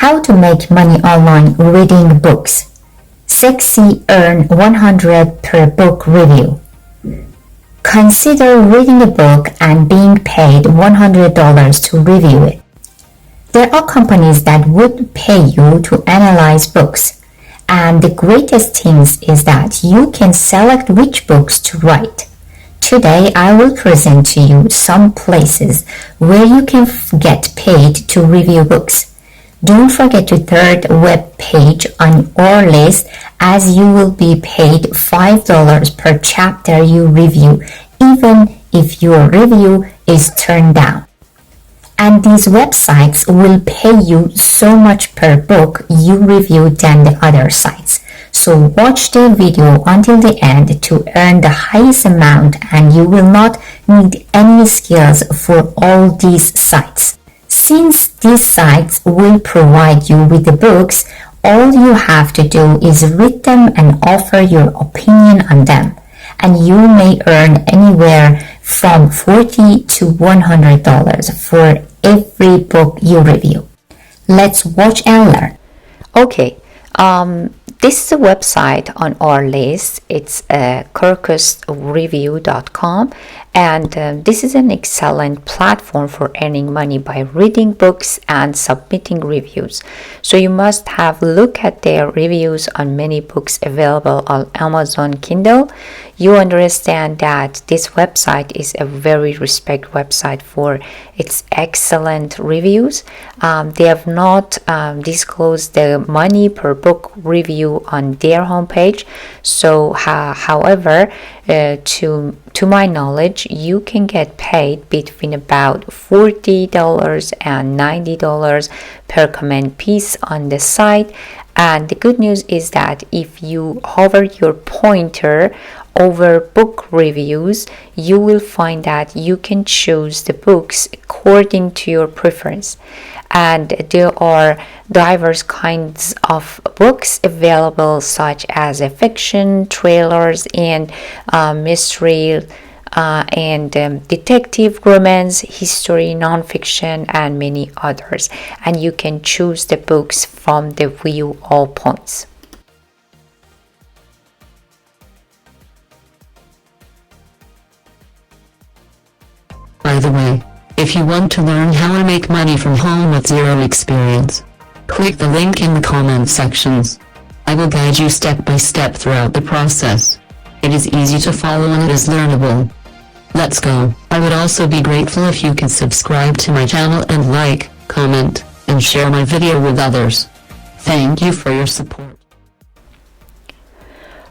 How to make money online reading books. Sexy earn 100 per book review. Consider reading a book and being paid $100 to review it. There are companies that would pay you to analyze books, and the greatest thing is that you can select which books to write. Today I will present to you some places where you can get paid to review books. Don't forget the third web page on our list, as you will be paid $5 per chapter you review, even if your review is turned down. And these websites will pay you so much per book you review than the other sites. So watch the video until the end to earn the highest amount, and you will not need any skills for all these sites. Since these sites will provide you with the books, all you have to do is read them and offer your opinion on them, and you may earn anywhere from $40 to $100 for every book you review. Let's watch and learn. Okay, this is a website on our list. It's carsonboygirl.com, and this is an excellent platform for earning money by reading books and submitting reviews. So you must have a look at their reviews on many books available on Amazon Kindle. You understand that this website is a very respected website for its excellent reviews. They have not disclosed the money per book review on their homepage. So, however, to my knowledge, you can get paid between about $40 and $90 per comment piece on the site. And the good news is that if you hover your pointer over book reviews, you will find that you can choose the books according to your preference. And there are diverse kinds of books available, such as fiction, thrillers, and mystery, and detective, romance, history, non-fiction, and many others. And you can choose the books from the view all points. By the way, if you want to learn how to make money from home with zero experience, click the link in the comment sections. I will guide you step by step throughout the process. It is easy to follow and it is learnable. Let's go. I would also be grateful if you could subscribe to my channel and like, comment, and share my video with others. Thank you for your support.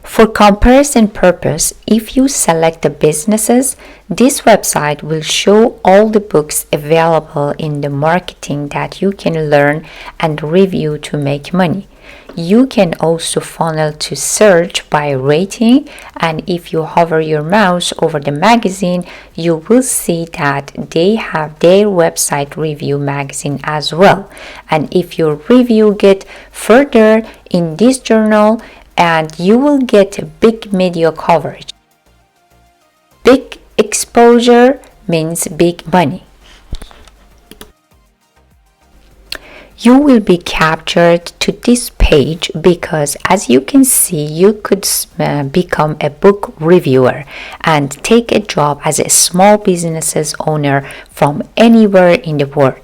For comparison purpose, if you select the businesses, this website will show all the books available in the marketing that you can learn and review to make money. You can also funnel to search by rating, and if you hover your mouse over the magazine, you will see that they have their website review magazine as well. And if your review get further in this journal, and you will get a big media coverage. Big exposure means big money. You will be captured to this page because, as you can see, you could become a book reviewer and take a job as a small business owner from anywhere in the world.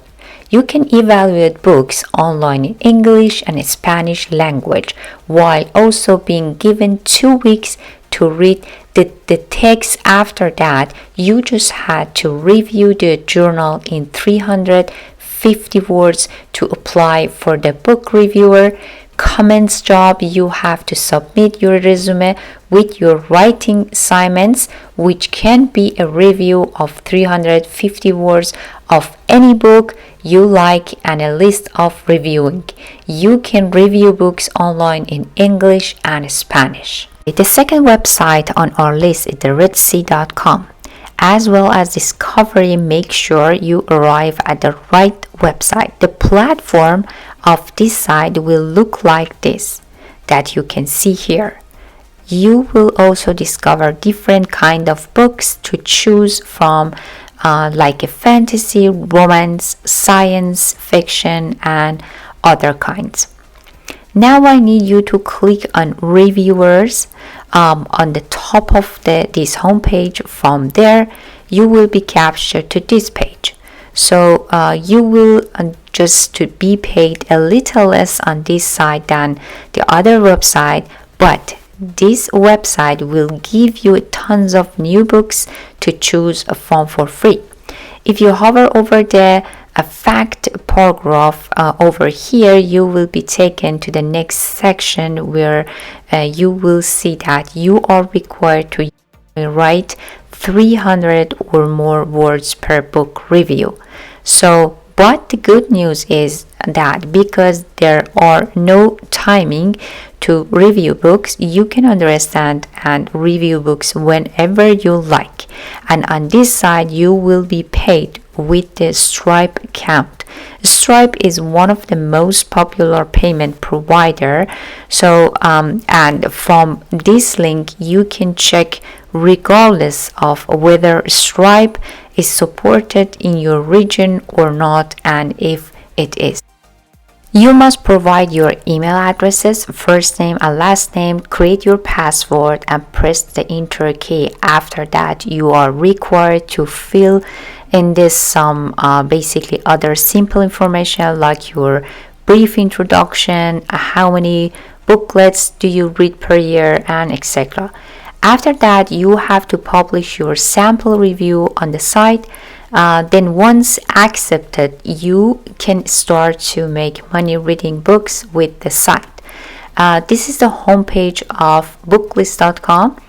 You can evaluate books online in English and Spanish language, while also being given 2 weeks to read the text. After that, you just had to review the journal in 350 words to apply for the book reviewer comments job. You have to submit your resume with your writing assignments, which can be a review of 350 words of any book you like and a list of reviewing. You can review books online in English and Spanish. The second website on our list is the redsea.com. As well as Discovery, make sure you arrive at the right website. The platform of this site will look like this that you can see here. You will also discover different kind of books to choose from, like a fantasy, romance, science fiction, and other kinds. Now I need you to click on reviewers on the top of this homepage. From there, you will be captured to this page. So you will just to be paid a little less on this site than the other website, but this website will give you tons of new books to choose from for free. If you hover over the fact paragraph over here, you will be taken to the next section where you will see that you are required to write 300 or more words per book review. So, but the good news is that because there are no timing to review books, you can understand and review books whenever you like. And on this side, you will be paid with the Stripe account. Stripe is one of the most popular payment provider. So, and from this link, you can check regardless of whether Stripe is supported in your region or not, and if it is. You must provide your email addresses, first name and last name, create your password and press the enter key. After that, you are required to fill in this some basically other simple information like your brief introduction, how many booklets do you read per year, and etc. After that, you have to publish your sample review on the site. Then once accepted, you can start to make money reading books with the site. This is the homepage of booklist.com.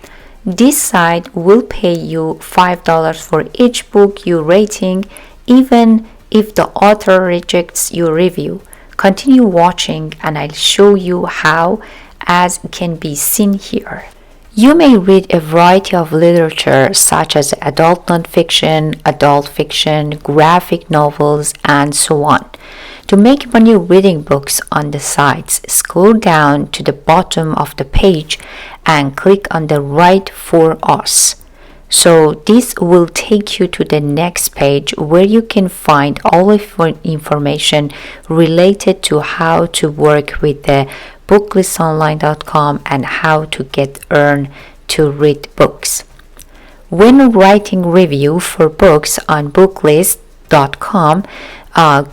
This site will pay you $5 for each book you rating, even if the author rejects your review. Continue watching and I'll show you how, as can be seen here. You may read a variety of literature such as adult nonfiction, adult fiction, graphic novels, and so on. To make money reading books on the sites, scroll down to the bottom of the page and click on the Write for Us. So this will take you to the next page where you can find all of your information related to how to work with the booklistonline.com and how to get earned to read books. When writing review for books on booklist.com,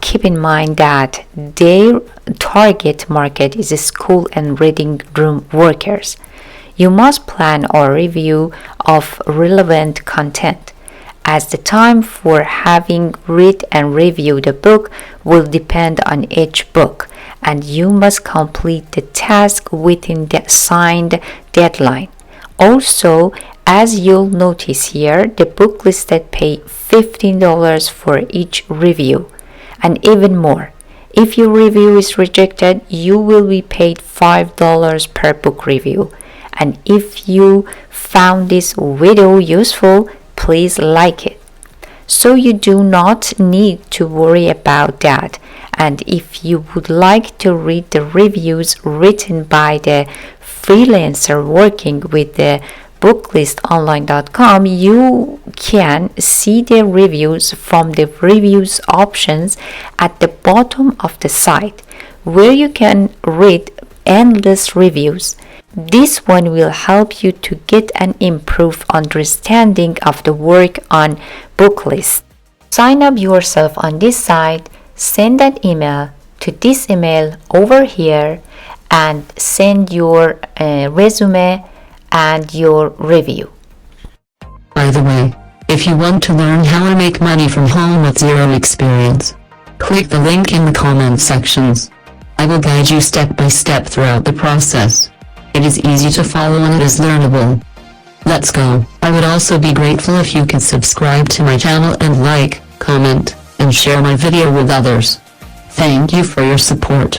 keep in mind that their target market is school and reading room workers. You must plan a review of relevant content, as the time for having read and review the book will depend on each book, and you must complete the task within the assigned deadline. Also, as you'll notice here, the book listed pay $15 for each review, and even more. If your review is rejected, you will be paid $5 per book review. And if you found this video useful, please like it. So you do not need to worry about that. And if you would like to read the reviews written by the freelancer working with the booklistonline.com, you can see the reviews from the reviews options at the bottom of the site, where you can read endless reviews. This one will help you to get an improved understanding of the work on Booklist. Sign up yourself on this site, send an email to this email over here, and send your resume and your review. By the way, if you want to learn how to make money from home with zero experience, click the link in the comment sections. I will guide you step by step throughout the process. It is easy to follow and it is learnable. Let's go. I would also be grateful if you could subscribe to my channel and like, comment, and share my video with others. Thank you for your support.